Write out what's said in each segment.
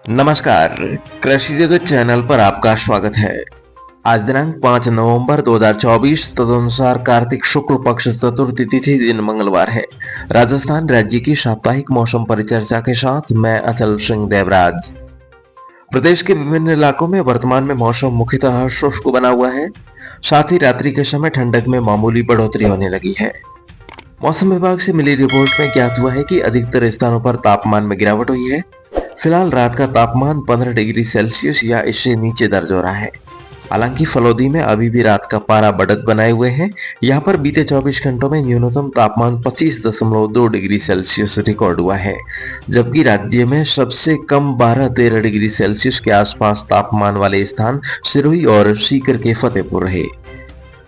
नमस्कार, कृषि जगत चैनल पर आपका स्वागत है। आज दिनांक 5 नवंबर 2024 तदनुसार कार्तिक शुक्ल पक्ष चतुर्थी तिथि दिन मंगलवार है। राजस्थान राज्य की साप्ताहिक मौसम परिचर्चा के साथ मैं अचल सिंह देवराज। प्रदेश के विभिन्न इलाकों में वर्तमान में मौसम मुख्यतः शुष्क बना हुआ है। साथ ही रात्रि के समय ठंडक में मामूली बढ़ोतरी होने लगी है। मौसम विभाग से मिली रिपोर्ट में ज्ञात हुआ है कि अधिकतर स्थानों पर तापमान में गिरावट हुई है। फिलहाल रात का तापमान 15 डिग्री सेल्सियस या इससे नीचे दर्ज हो रहा है। हालांकि फलौदी में अभी भी रात का पारा बढ़त बनाए हुए है। यहाँ पर बीते 24 घंटों में न्यूनतम तापमान 25.2 डिग्री सेल्सियस रिकॉर्ड हुआ है, जबकि राज्य में सबसे कम 12-13 डिग्री सेल्सियस के आसपास तापमान वाले स्थान सिरोही और सीकर के फतेहपुर रहे।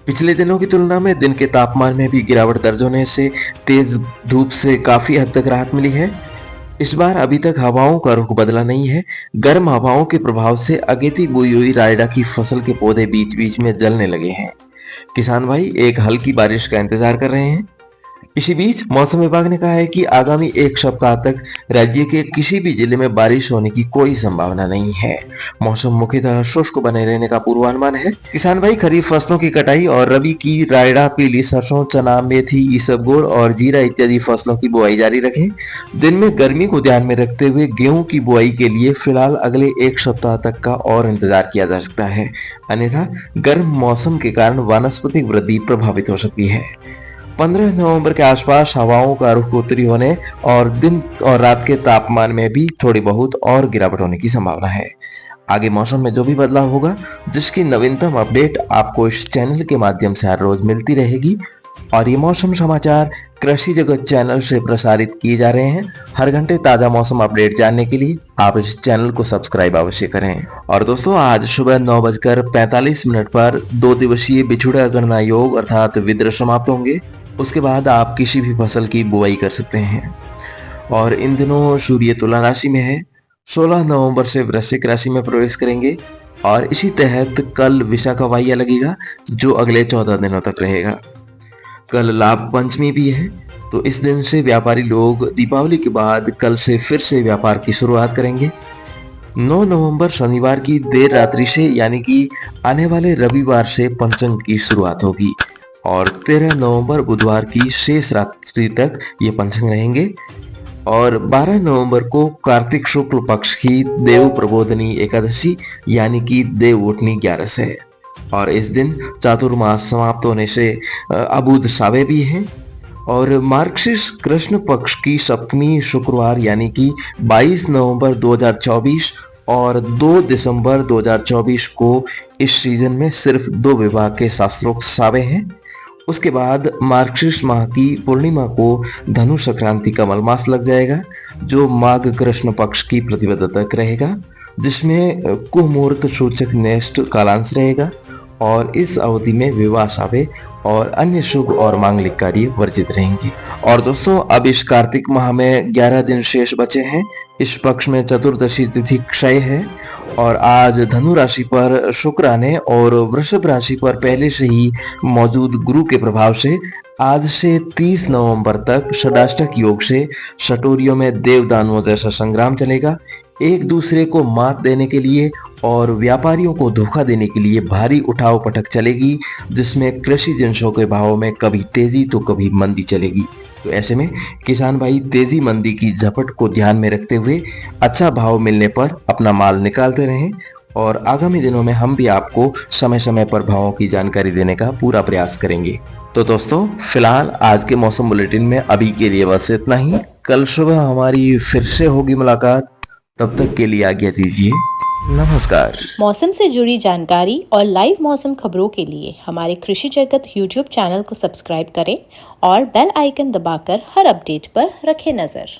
पिछले दिनों की तुलना में दिन के तापमान में भी गिरावट दर्ज होने से तेज धूप से काफी हद तक राहत मिली है। इस बार अभी तक हवाओं का रुख बदला नहीं है। गर्म हवाओं के प्रभाव से अगेती बोई हुई रायडा की फसल के पौधे बीच बीच में जलने लगे हैं। किसान भाई एक हल्की बारिश का इंतजार कर रहे हैं। इसी बीच मौसम विभाग ने कहा है कि आगामी एक सप्ताह तक राज्य के किसी भी जिले में बारिश होने की कोई संभावना नहीं है। मौसम मुख्यतः शुष्क बने रहने का पूर्वानुमान है। किसान भाई खरीफ फसलों की कटाई और रबी की रायडा, पीली सरसों, चना, मेथी, इसबगोल और जीरा इत्यादि फसलों की बुआई जारी रखें। दिन में गर्मी को ध्यान में रखते हुए गेहूं की बुआई के लिए फिलहाल अगले एक सप्ताह तक का और इंतजार किया जा सकता है, अन्यथा गर्म मौसम के कारण वानस्पतिक वृद्धि प्रभावित हो सकती है। 15 नवंबर के आसपास हवाओं का रुख उत्तरी होने और दिन और रात के तापमान में भी थोड़ी बहुत और गिरावट होने की संभावना है। आगे मौसम में जो भी बदलाव होगा, जिसकी नवीनतम अपडेट आपको इस चैनल के माध्यम से हर रोज मिलती रहेगी। और ये मौसम समाचार कृषि जगत चैनल से प्रसारित किए जा रहे हैं। हर घंटे ताजा मौसम अपडेट जानने के लिए आप इस चैनल को सब्सक्राइब अवश्य करें। और दोस्तों, आज सुबह 9:45 पर 2 दिवसीय बिछुड़ा गणना योग अर्थात विद्र समाप्त होंगे। उसके बाद आप किसी भी फसल की बुआई कर सकते हैं। और इन दिनों सूर्य तुला राशि में है। 16 नवंबर से वृश्चिक राशि में प्रवेश करेंगे और इसी तहत कल विशाखा वाह्य लगेगा, जो अगले 14 दिनों तक रहेगा। कल लाभ पंचमी भी है, तो इस दिन से व्यापारी लोग दीपावली के बाद कल से फिर से व्यापार की शुरुआत करेंगे। 9 नवंबर शनिवार की देर रात्रि से यानी कि आने वाले रविवार से पंचम की शुरुआत होगी और 13 नवंबर बुधवार की शेष रात्रि तक ये पंचंग रहेंगे। और 12 नवंबर को कार्तिक शुक्ल पक्ष की देव प्रबोधनी एकादशी यानी कि देव उठनी 11 है और इस दिन चातुर्मास समाप्त होने से अबूध सावे भी है। और मार्गशीर्ष कृष्ण पक्ष की सप्तमी शुक्रवार यानी कि 22 नवंबर 2024 और 2 दिसंबर 2024 को इस सीजन में सिर्फ 2 विभाग के शास्त्रोक्त सावे हैं। उसके बाद मार्गशीर्ष माह की पूर्णिमा को धनु संक्रांति का मलमास लग जाएगा, जो माघ कृष्ण पक्ष की प्रतिपदा तक रहेगा, जिसमें कुमुहूर्त सूचक नेष्ट कालांश रहेगा और इस अवधि में विवाह सावे और अन्य शुभ और मांगलिक कार्य वर्जित रहेंगे। और दोस्तों, अब इस कार्तिक माह में 11 दिन शेष बचे हैं। इस पक्ष में चतुर्दशी तिथि क्षय है और आज धनु राशि पर शुक्र आने और वृषभ राशि पर पहले से ही मौजूद गुरु के प्रभाव से आज से 30 नवंबर तक षडाष्टक योग से सटोरियों में देव दानवों जैसा संग्राम चलेगा। एक दूसरे को मात देने के लिए और व्यापारियों को धोखा देने के लिए भारी उठाव पटक चलेगी, जिसमें कृषि जिनिसों के भावों में कभी तेजी तो कभी मंदी चलेगी। तो ऐसे में किसान भाई तेजी मंदी की झपट को ध्यान में रखते हुए अच्छा भाव मिलने पर अपना माल निकालते रहें और आगामी दिनों में हम भी आपको समय समय पर भावों की जानकारी देने का पूरा प्रयास करेंगे। तो दोस्तों, फिलहाल आज के मौसम बुलेटिन में अभी के लिए बस इतना ही। कल सुबह हमारी फिर से होगी मुलाकात, तब तक के लिए आज्ञा दीजिए। नमस्कार। मौसम से जुड़ी जानकारी और लाइव मौसम खबरों के लिए हमारे कृषि जगत YouTube चैनल को सब्सक्राइब करें और बेल आइकन दबाकर हर अपडेट पर रखें नजर।